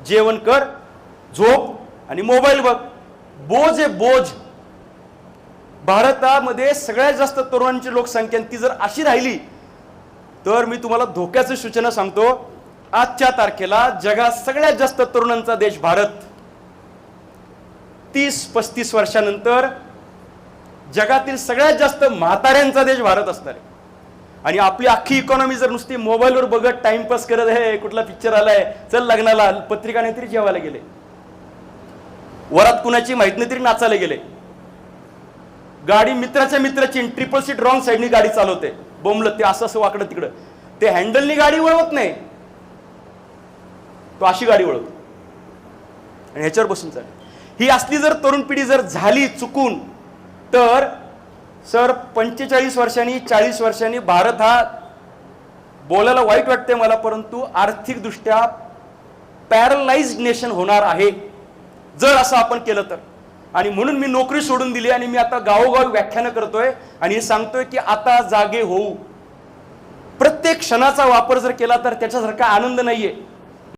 जेवण कर, झोप आणि मोबाईल बघ. बोज आहे बोज. भारतामध्ये सगळ्यात जास्त तरुणांची लोकसंख्या ती जर अशी राहिली तर मी तुम्हाला धोक्याची सूचना सांगतो. आजच्या तारखेला जगात सगळ्यात जास्त तरुणांचा देश भारत. 30-35 वर्षानंतर जगातील सगळ्यात जास्त म्हाताऱ्यांचा देश भारत असणार आहे. आणि आपली अख्खी इकॉनॉमी जर नुसती मोबाईलवर बघत टाइमपास करत आहे, कुठला पिक्चर आलाय, चल लग्नाला, पत्रिका नाही तरी जेवायला गेले, वरात कुणाची माहित नाही तरी नाचायला गेले, गाडी मित्राच्या मित्राची ट्रिपल सीट रॉंग साईडनी गाडी चालवते, बोंबलत ते असं असं वाकडं तिकडं, ते हँडलनी गाडी वळवत नाही, तो अशी गाडी वळवतो आणि ह्याच्यावर बसून चालेल. ही असली जर तरुण पिढी जर झाली चुकून तर सर 45 वर्षांनी 40 वर्षांनी भारत हा, बोलायला वाईट वाटते मला, परंतु आर्थिकदृष्ट्या पॅरलाइज्ड नेशन होणार आहे जर असं आपण केलं तर. आणि म्हणून मी नोकरी सोडून दिली आणि मी आता गावोगावी व्याख्यानं करतोय आणि हे सांगतोय की आता जागे होऊ. प्रत्येक क्षणाचा वापर जर केला तर त्याच्यासारखा आनंद नाहीये.